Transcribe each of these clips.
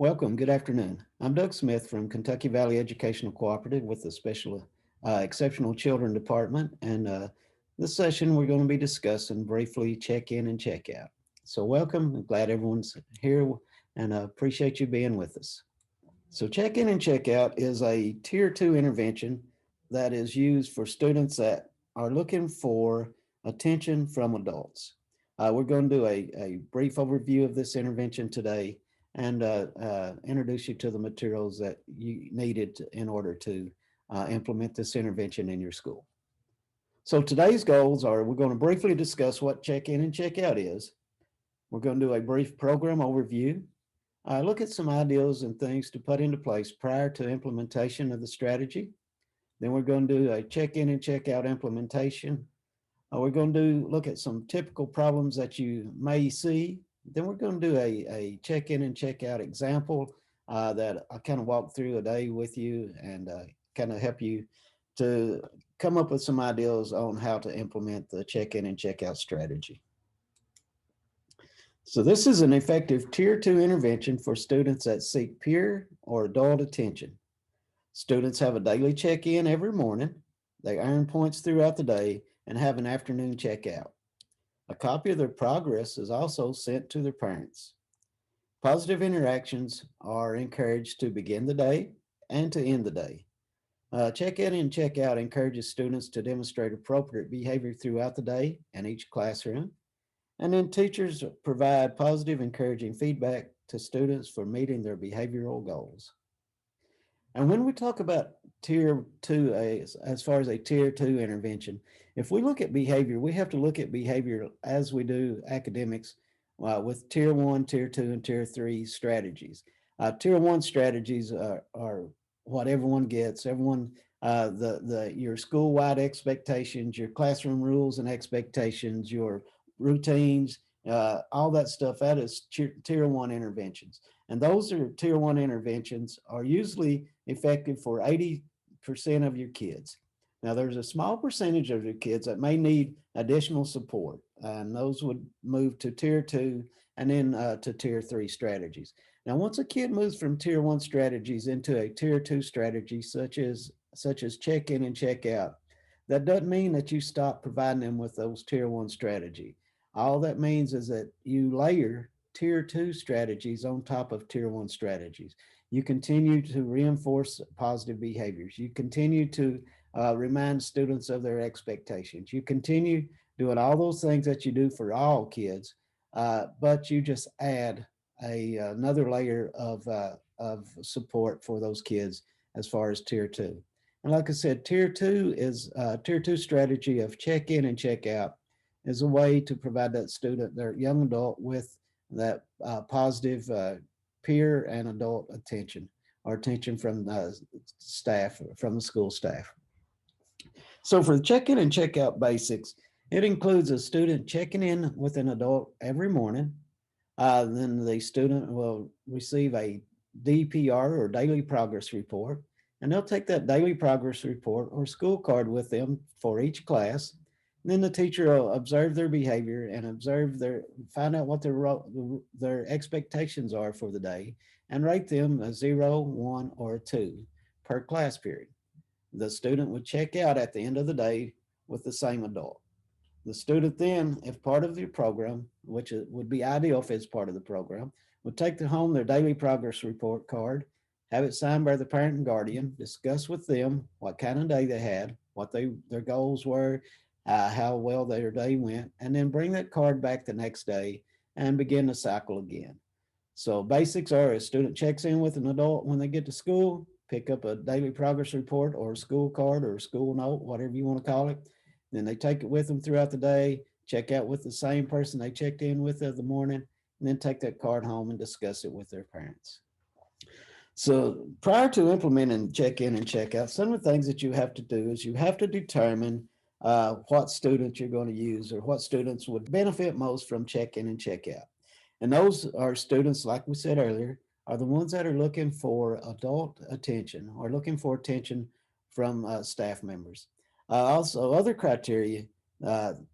Welcome. Good afternoon. I'm Doug Smith from Kentucky Valley Educational Cooperative with the Special Exceptional Children Department. And this session, we're going to be discussing briefly check in and check out. So welcome. I'm glad everyone's here and appreciate you being with us. So check in and check out is a tier 2 intervention that is used for students that are looking for attention from adults. We're going to do a brief overview of this intervention today and introduce you to the materials that you needed in order to implement this intervention in your school. So today's goals are we're going to briefly discuss what check-in and check-out is. We're going to do a brief program overview, look at some ideas and things to put into place prior to implementation of the strategy. Then we're going to do a check-in and check-out implementation. We're going to look at some typical problems that you may see. Then we're going to do a check-in and check-out example that I kind of walk through a day with you and kind of help you to come up with some ideas on how to implement the check-in and check-out strategy. So this is an effective tier 2 intervention for students that seek peer or adult attention. Students have a daily check-in every morning. They earn points throughout the day and have an afternoon check-out. A copy of their progress is also sent to their parents. Positive interactions are encouraged to begin the day and to end the day. Check-in and check-out encourages students to demonstrate appropriate behavior throughout the day and each classroom. And then teachers provide positive, encouraging feedback to students for meeting their behavioral goals. And when we talk about tier 2, as far as a tier 2 intervention, if we look at behavior, we have to look at behavior as we do academics with tier 1, tier 2, and tier 3 strategies. Tier 1 strategies are what everyone gets. Everyone, your school-wide expectations, your classroom rules and expectations, your routines, all that stuff, that is tier 1 interventions. And those are tier 1 interventions are usually effective for 80% of your kids. Now, there's a small percentage of your kids that may need additional support, and those would move to tier 2 and then to tier 3 strategies. Now, once a kid moves from tier 1 strategies into a tier 2 strategy, such as check in and check out, that doesn't mean that you stop providing them with those tier 1 strategy. All that means is that you layer tier 2 strategies on top of tier 1 strategies. You continue to reinforce positive behaviors. You continue to remind students of their expectations. You continue doing all those things that you do for all kids, but you just add another layer of support for those kids as far as tier 2. And like I said, tier 2 is tier 2 strategy of check in and check out is a way to provide that student, their young adult, with that positive peer and adult attention or attention from staff, from the school staff. So for the check-in and check-out basics, it includes a student checking in with an adult every morning. Then the student will receive a DPR or daily progress report, and they'll take that daily progress report or school card with them for each class. And then the teacher will observe their behavior and find out what their expectations are for the day and rate them a 0, 1, or a 2 per class period. The student would check out at the end of the day with the same adult. The student then, if part of the program, which would be ideal if it's part of the program, would take home their daily progress report card, have it signed by the parent and guardian, discuss with them what kind of day they had, what their goals were, how well their day went, and then bring that card back the next day and begin the cycle again. So basics are a student checks in with an adult when they get to school, pick up a daily progress report or a school card or a school note, whatever you want to call it. Then they take it with them throughout the day, check out with the same person they checked in with in the morning, and then take that card home and discuss it with their parents. So prior to implementing check-in and check-out, some of the things that you have to do is you have to determine what students you're going to use or what students would benefit most from check-in and check-out. And those are students, like we said earlier, are the ones that are looking for adult attention or looking for attention from staff members. Also, other criteria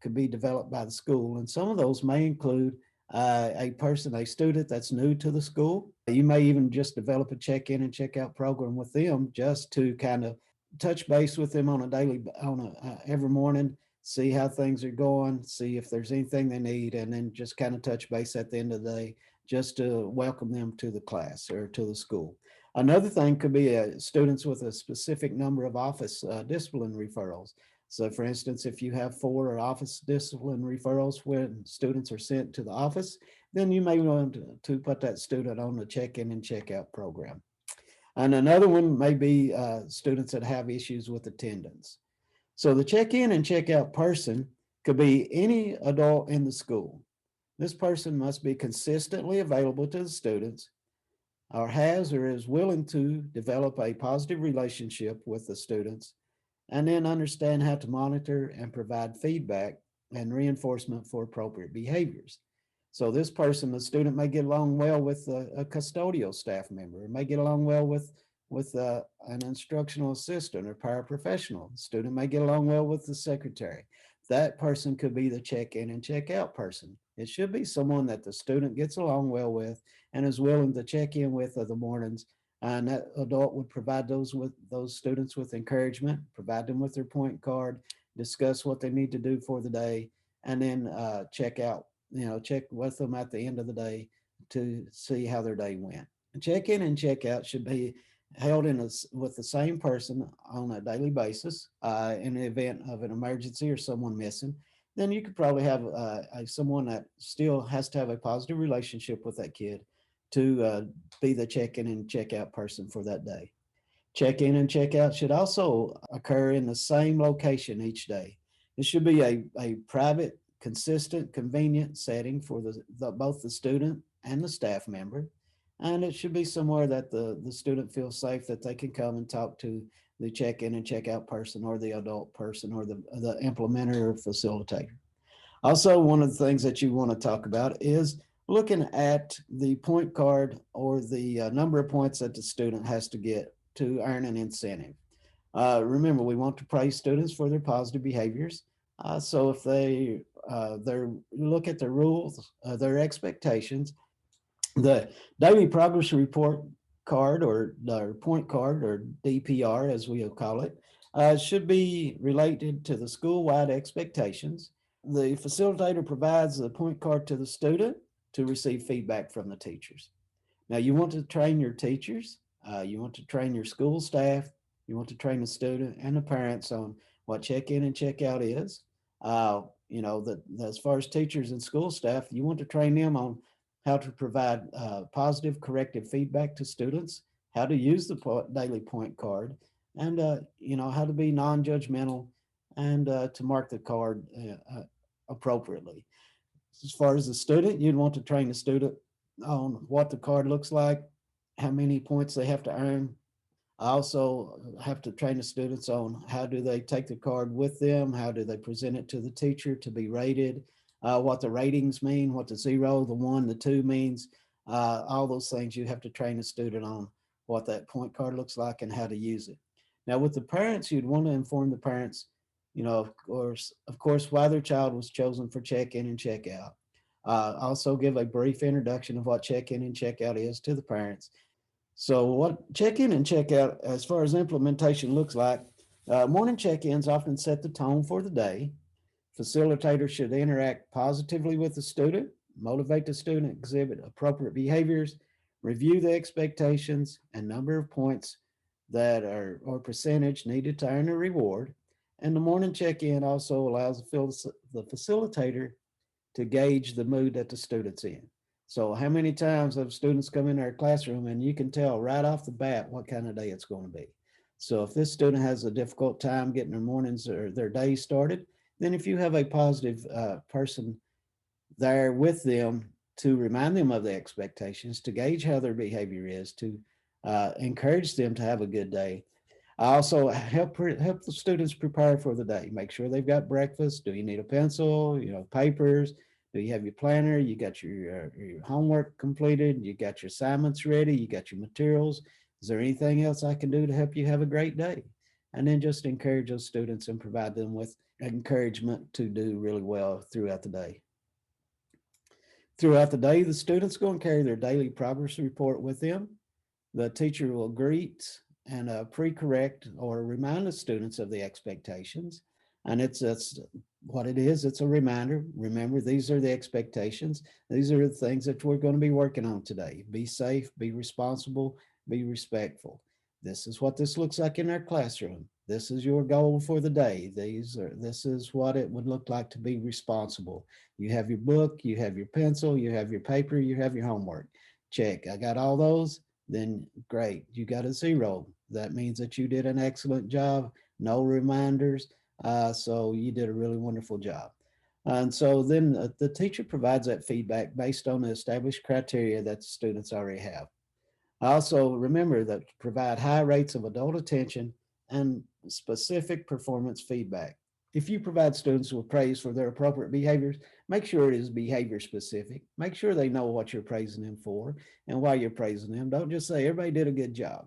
could be developed by the school, and some of those may include a student that's new to the school. You may even just develop a check-in and check-out program with them just to kind of touch base with them on a every morning, see how things are going, see if there's anything they need, and then just kind of touch base at the end of the day just to welcome them to the class or to the school. Another thing could be students with a specific number of office discipline referrals. So, for instance, if you have 4 office discipline referrals when students are sent to the office, then you may want to put that student on the check-in and check-out program. And another one may be students that have issues with attendance. So the check-in and check-out person could be any adult in the school. This person must be consistently available to the students or has or is willing to develop a positive relationship with the students and then understand how to monitor and provide feedback and reinforcement for appropriate behaviors. So this person, the student may get along well with a custodial staff member, may get along well with an instructional assistant or paraprofessional. The student may get along well with the secretary. That person could be the check-in and check-out person. It should be someone that the student gets along well with and is willing to check in with of the mornings, and that adult would provide those students with encouragement, provide them with their point card, discuss what they need to do for the day, and then check out, check with them at the end of the day to see how their day went. Check in and check out should be held with the same person on a daily basis in the event of an emergency or someone missing. Then you could probably have someone that still has to have a positive relationship with that kid to be the check-in and check-out person for that day. Check-in and check-out should also occur in the same location each day. It should be a private, consistent, convenient setting for both the student and the staff member. And it should be somewhere that the student feels safe that they can come and talk to the check-in and check-out person or the adult person or the implementer or facilitator. Also, one of the things that you want to talk about is looking at the point card or the number of points that the student has to get to earn an incentive. Remember, we want to praise students for their positive behaviors. So if they look at their rules, their expectations, the daily progress report card or point card or DPR as we'll call it should be related to the school-wide expectations. The facilitator provides the point card to the student to receive feedback from the teachers. Now, you want to train your teachers, you want to train your school staff, you want to train the student and the parents on what check-in and check-out is. As far as teachers and school staff, you want to train them on how to provide positive corrective feedback to students, how to use the daily point card, and how to be non-judgmental and to mark the card appropriately. As far as the student, you'd want to train the student on what the card looks like, how many points they have to earn. I also have to train the students on how do they take the card with them, how do they present it to the teacher to be rated, what the ratings mean, what the 0, the 1, the 2 means, all those things you have to train the student on what that point card looks like and how to use it. Now with the parents, you'd want to inform the parents, of course, why their child was chosen for check-in and check-out. Also give a brief introduction of what check-in and check-out is to the parents. So what check-in and check-out, as far as implementation looks like, morning check-ins often set the tone for the day. Facilitators should interact positively with the student, motivate the student, exhibit appropriate behaviors, review the expectations and number of points that are or percentage needed to earn a reward. And the morning check-in also allows the facilitator to gauge the mood that the student's in. So how many times have students come in our classroom and you can tell right off the bat what kind of day it's going to be. So if this student has a difficult time getting their mornings or their day started, then if you have a positive person there with them to remind them of the expectations, to gauge how their behavior is, to encourage them to have a good day. I also help the students prepare for the day. Make sure they've got breakfast. Do you need a pencil? Papers? Do you have your planner? You got your homework completed? You got your assignments ready? You got your materials? Is there anything else I can do to help you have a great day? And then just encourage those students and provide them with encouragement to do really well throughout the day. Throughout the day, the students go and carry their daily progress report with them. The teacher will greet and pre-correct or remind the students of the expectations. And it's what it is. It's a reminder. Remember, these are the expectations. These are the things that we're going to be working on today. Be safe, be responsible, be respectful. This is what this looks like in our classroom. This is your goal for the day. This is what it would look like to be responsible. You have your book, you have your pencil, you have your paper, you have your homework. Check. I got all those. Then great. You got a 0. That means that you did an excellent job. No reminders. So you did a really wonderful job. And so then the teacher provides that feedback based on the established criteria that the students already have. Also, remember that provide high rates of adult attention and specific performance feedback. If you provide students with praise for their appropriate behaviors, make sure it is behavior specific. Make sure they know what you're praising them for and why you're praising them. Don't just say everybody did a good job.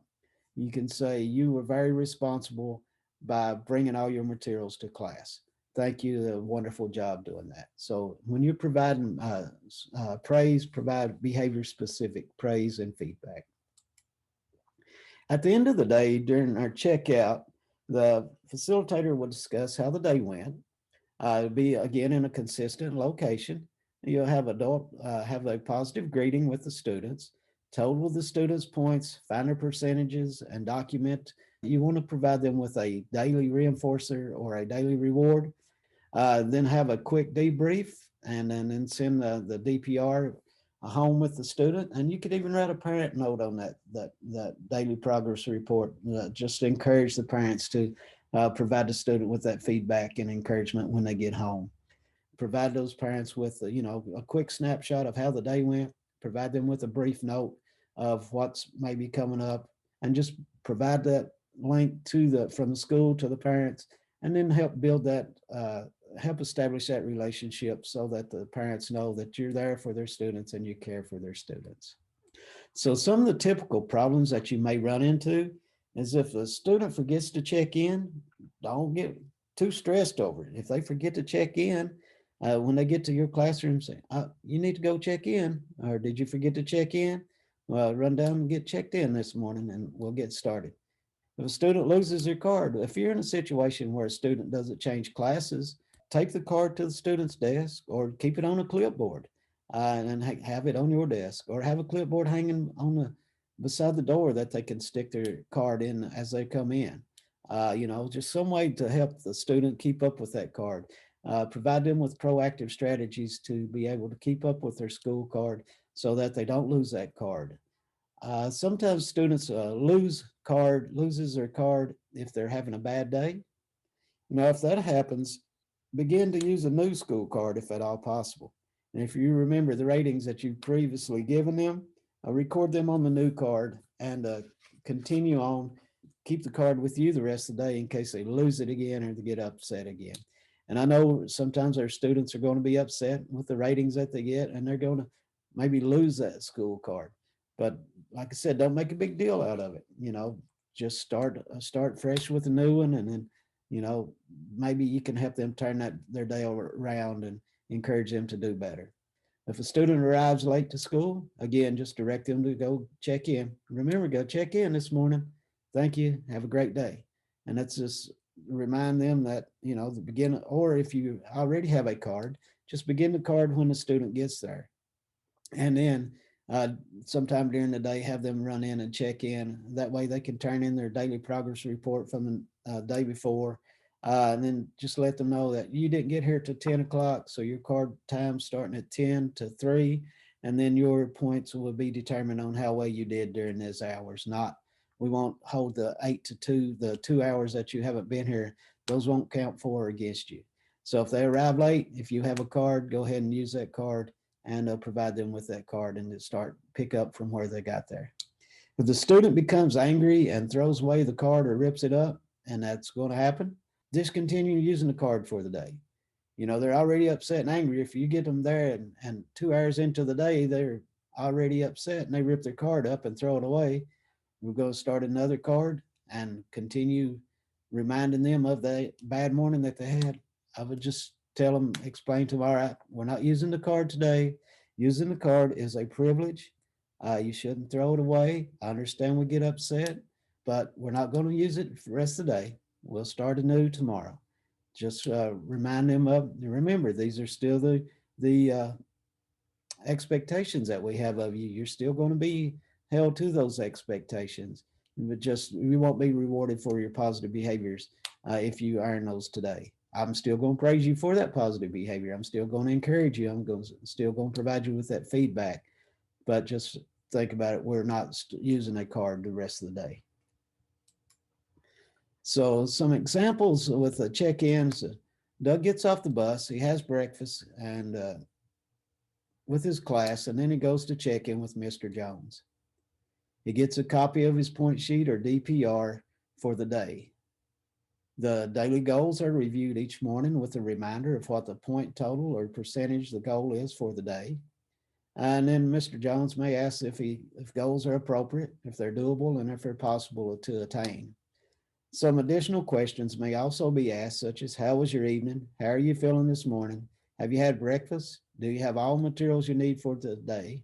You can say you were very responsible by bringing all your materials to class. Thank you, a wonderful job doing that. So when you're providing praise, provide behavior specific praise and feedback. At the end of the day, during our checkout, the facilitator will discuss how the day went. It'll be again in a consistent location. You'll have have a positive greeting with the students, total the students' points, find their percentages, and document. You want to provide them with a daily reinforcer or a daily reward. Then have a quick debrief, and then send the DPR home with the student. And you could even write a parent note on that daily progress report. Just to encourage the parents to provide the student with that feedback and encouragement when they get home. Provide those parents with a quick snapshot of how the day went. Provide them with a brief note of what's maybe coming up, and just provide that link to the from the school to the parents, and then help build that help establish that relationship so that the parents know that you're there for their students and you care for their students. So some of the typical problems that you may run into is if a student forgets to check in, don't get too stressed over it. If they forget to check in, when they get to your classroom, say, you need to go check in, or did you forget to check in? Well, run down and get checked in this morning and we'll get started. If a student loses their card, if you're in a situation where a student doesn't change classes, take the card to the student's desk or keep it on a clipboard, and have it on your desk, or have a clipboard hanging on the beside the door that they can stick their card in as they come in. Just some way to help the student keep up with that card. Provide them with proactive strategies to be able to keep up with their school card so that they don't lose that card. Sometimes students loses their card if they're having a bad day. If that happens, begin to use a new school card if at all possible. And if you remember the ratings that you've previously given them, record them on the new card and continue on. Keep the card with you the rest of the day in case they lose it again or they get upset again. And I know sometimes our students are going to be upset with the ratings that they get, and they're going to maybe lose that school card. But like I said, don't make a big deal out of it. Just start fresh with a new one, and then maybe you can help them turn their day around and encourage them to do better. If a student arrives late to school, again, just direct them to go check in. Remember, go check in this morning. Thank you. Have a great day. And that's just remind them that, the beginning, or if you already have a card, just begin the card when the student gets there. And then uh, sometime during the day, have them run in and check in. That way they can turn in their daily progress report from the day before. And then just let them know that you didn't get here till 10 o'clock. So your card time starting at 10 to 3. And then your points will be determined on how well you did during those hours. We won't hold the 8 to 2, the 2 hours that you haven't been here. Those won't count for or against you. So if they arrive late, if you have a card, go ahead and use that card, and provide them with that card and start pick up from where they got there. If the student becomes angry and throws away the card or rips it up, and that's going to happen, discontinue using the card for the day. They're already upset and angry. If you get them there and 2 hours into the day, they're already upset and they rip their card up and throw it away. We're going to start another card and continue reminding them of the bad morning that they had. I would just tell them, explain to them, all right, we're not using the card today. Using the card is a privilege. You shouldn't throw it away. I understand we get upset, but we're not going to use it for the rest of the day. We'll start anew tomorrow. Just remind them of, remember, these are still the expectations that we have of you. You're still going to be held to those expectations, but just you won't be rewarded for your positive behaviors if you earn those today. I'm still going to praise you for that positive behavior. I'm still going to encourage you. Still going to provide you with that feedback. But just think about it. We're not using a card the rest of the day. So some examples with the check-ins. Doug gets off the bus. He has breakfast and with his class, and then he goes to check in with Mr. Jones. He gets a copy of his point sheet or DPR for the day. The daily goals are reviewed each morning with a reminder of what the point total or percentage the goal is for the day. And then Mr. Jones may ask if goals are appropriate, if they're doable, and if they're possible to attain. Some additional questions may also be asked, such as how was your evening? How are you feeling this morning? Have you had breakfast? Do you have all materials you need for the day?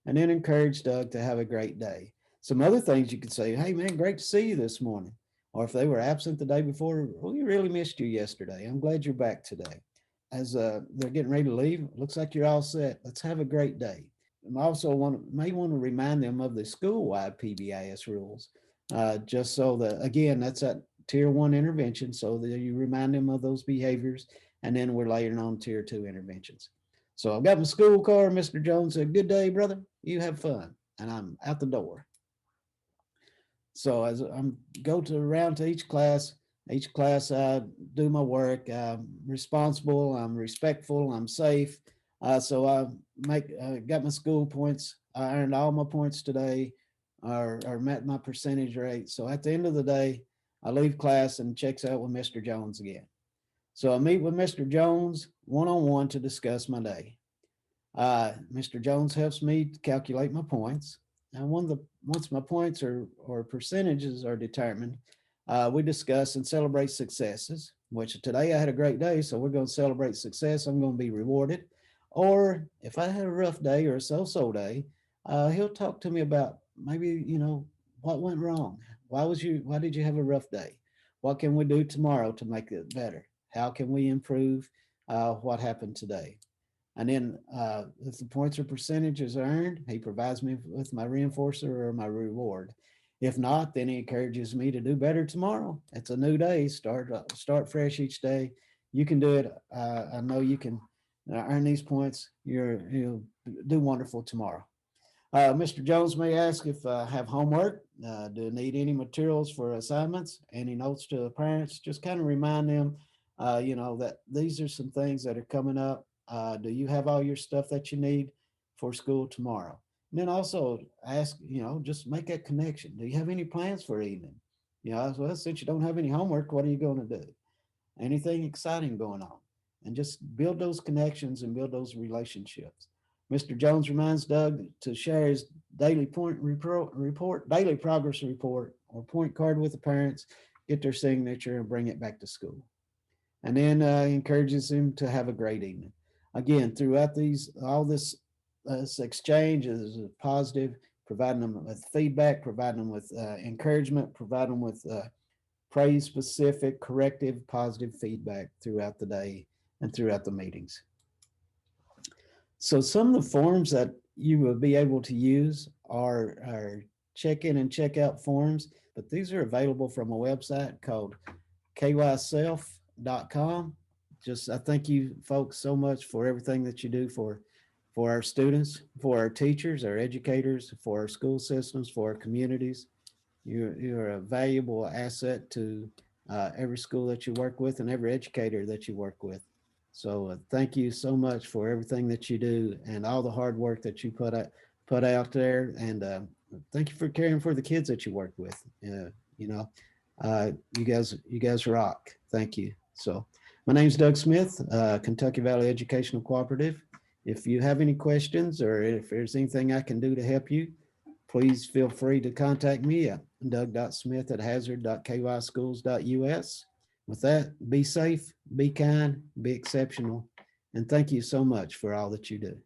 And then encourage Doug to have a great day. Some other things you could say, hey man, great to see you this morning. Or if they were absent the day before, well, we really missed you yesterday. I'm glad you're back today. As they're getting ready to leave, looks like you're all set. Let's have a great day. I also may want to remind them of the school-wide PBIS rules, just so that again that's at tier 1 intervention, so that you remind them of those behaviors, and then we're layering on tier 2 interventions. So I've got my school car. Mr. Jones said, "Good day, brother. You have fun," and I'm out the door. So as I'm go to around to each class I do my work. I'm responsible. I'm respectful. I'm safe. So I got my school points. I earned all my points today, or met my percentage rate. So at the end of the day, I leave class and checks out with Mr. Jones again. So I meet with Mr. Jones one on one to discuss my day. Mr. Jones helps me calculate my points. And once my points or percentages are determined, we discuss and celebrate successes. Which today I had a great day, so we're going to celebrate success. I'm going to be rewarded. Or if I had a rough day or a so-so day, he'll talk to me about maybe what went wrong. Why did you have a rough day? What can we do tomorrow to make it better? How can we improve what happened today? And then if the points or percentages are earned, he provides me with my reinforcer or my reward. If not, then he encourages me to do better tomorrow. It's a new day. Start fresh each day. You can do it. I know you can earn these points. You'll do wonderful tomorrow. Mr. Jones may ask if I have homework. Do I need any materials for assignments? Any notes to the parents? Just kind of remind them, that these are some things that are coming up. Do you have all your stuff that you need for school tomorrow? And then also ask, just make that connection. Do you have any plans for evening? Well, since you don't have any homework, what are you going to do? Anything exciting going on? And just build those connections and build those relationships. Mr. Jones reminds Doug to share his daily daily progress report, or point card with the parents, get their signature, and bring it back to school. And then encourages him to have a great evening. Again, throughout all this exchange is positive, providing them with feedback, providing them with encouragement, providing them with praise specific, corrective, positive feedback throughout the day and throughout the meetings. So some of the forms that you will be able to use are check-in and check-out forms, but these are available from a website called kyself.com. Just I thank you folks so much for everything that you do for our students, for our teachers, our educators, for our school systems, for our communities. You're a valuable asset to every school that you work with and every educator that you work with. So thank you so much for everything that you do and all the hard work that you put out there. And thank you for caring for the kids that you work with. You know, you guys rock. Thank you. So My name's Doug Smith, Kentucky Valley Educational Cooperative. If you have any questions or if there's anything I can do to help you, please feel free to contact me at doug.smith@hazard.kyschools.us. With that, be safe, be kind, be exceptional, and thank you so much for all that you do.